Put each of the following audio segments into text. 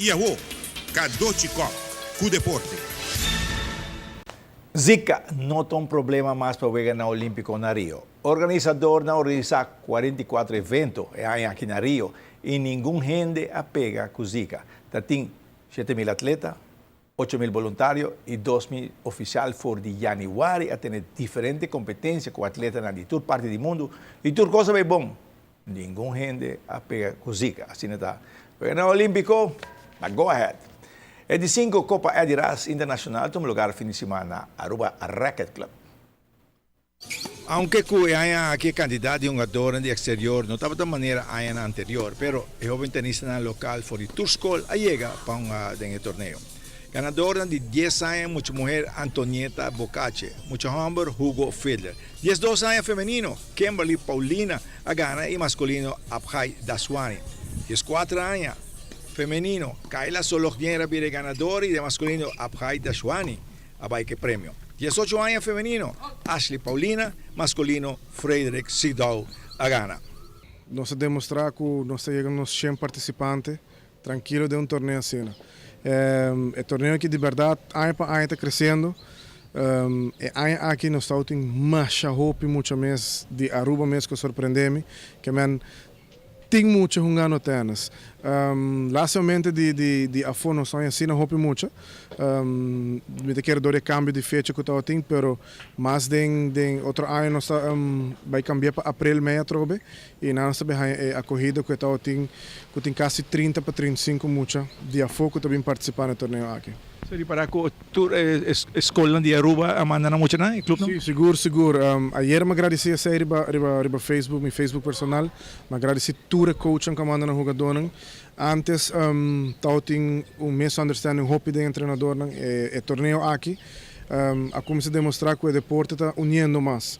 Iaho, Kadochikov, com deporte. Zika não tem um problema mais para o na Olímpico na Rio. Organizador não organiza 44 eventos aqui na Rio e nenhum gente apega com Zika. Tem 7.000 atletas, 8.000 voluntários e 2.000 oficiais for de janeiro a ter diferentes competências com atletas na toda parte do mundo. E tudo coisa bem bom. Nenhum gente apega com Zika. Assim está. Na Olímpico, go ahead. Edição Copa Adidas Internacional tem lugar fim de semana Aruba Racket Club. Aunque haya aqui candidato a um jogador de exterior, não estava da maneira na anterior, pero o jovem tenista na local for de Tour School chega para um torneio. Ganadora de 10 anos, muita mulher Antonieta Bocache, muito homem Hugo Fiedler. 12 anos feminino, Kimberly Paulina a gana e masculino Abhay Daswani. 14 anos femenino, Kayla Sologniera vire ganador y de masculino Abhay Dashwani, abay que premio. 18 años femenino, Ashley Paulina, masculino Frederick Sidau a gana. Nós demonstrar que nós chegamos aos 100 participantes, tranquilo de um torneio assim. É torneio que de verdade, ano para ano está crescendo. Aqui nós estamos em mais roupa, muito mais de Aruba mesmo que surpreende-me, que tem muito jogando tênis. Lá somente de afo nós estamos assim, não roupa muito. Me quero dar cambio de fecha que eu tenho, pero mais de outro ano nós vai cambiar para abril meia trobe e nós sabemos a corrida que eu tenho quase 30 para 35 muito de afo que eu também participar no torneio aqui. Sorry, para que tu escola de Aruba a mandar muito na clube? Sim, seguro. Ayer me agradeci a sair riba Facebook, meu Facebook personal. Me agradeci toda a coaching que manda na jogador. Antes, eu tinha mês understanding hope de treinador é torneio aqui. A como se demonstrar que o deporte está unindo mais.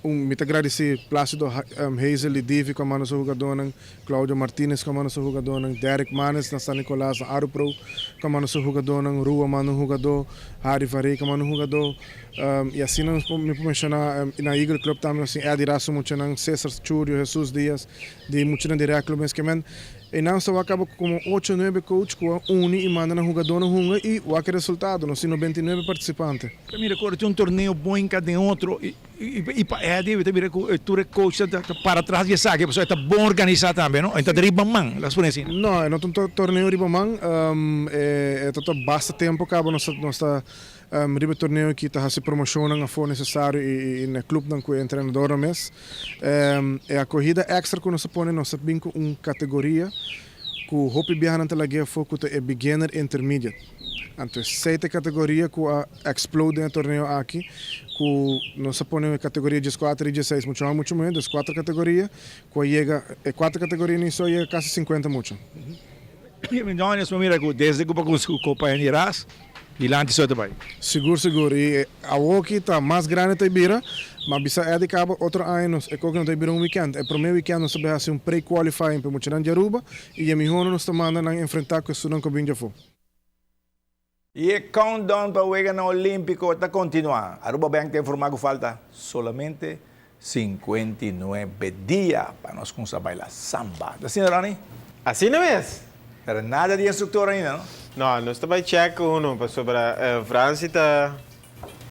Me agradeci Plácido Hazel e Divi como nosso jogador, Cláudio Martínez como nosso jogador, Derek Manes na San Nicolás, Arupro como nosso jogador, Rua como jogador, Harry Varey como jogador. E assim nós me mencionar na Eagle Club também assim Adidas muito não César Churio, Jesus Dias, de muito na direct club mesmo. E não só acaba com 8 9 coach que une e manda na jogador no runga e o aquele resultado, nós temos 99 participantes. Mira, quando tem um torneio bom em cada outro e para mira que tu coach para trás e sabe que a pessoa está bom organizada também, não? Então riba man, las põe assim. Não, é não um torneio riba man, é todo basta tempo acaba nós está riba torneio que está se promocionando a for necessário e no clube não com o treinador no mês. É a corrida extra que nós põe nós bem com uma categoria que o hopi bianan talaga foco é beginner intermediate. Então, 7 categoria que explode no torneio aqui, que nós põe a categoria 14 e 16, muito menos, das 4 categorias, que chega 4 categorias nisso chega quase 50 muito. Então, mira que desde que o Copa Anirás, Vilante só também. Seguro. E a Woki está mais grande que a Ibira, mas bisa é de cabo outro ano, é que não tem Ibira weekend. É primeiro weekend nós sabemos fazer pre-qualifying para muito de Aruba e a minha nós estamos mandando a enfrentar com o estudante que vinha for. E o countdown para o Ega Olímpico está continuando. Aruba Bank tem informado que falta solamente 59 dias para nós começar a bailar samba. Assim, Rani? Assim não é? Pero nada de instrutor ainda, não? Não, nós também check uno sobre a França está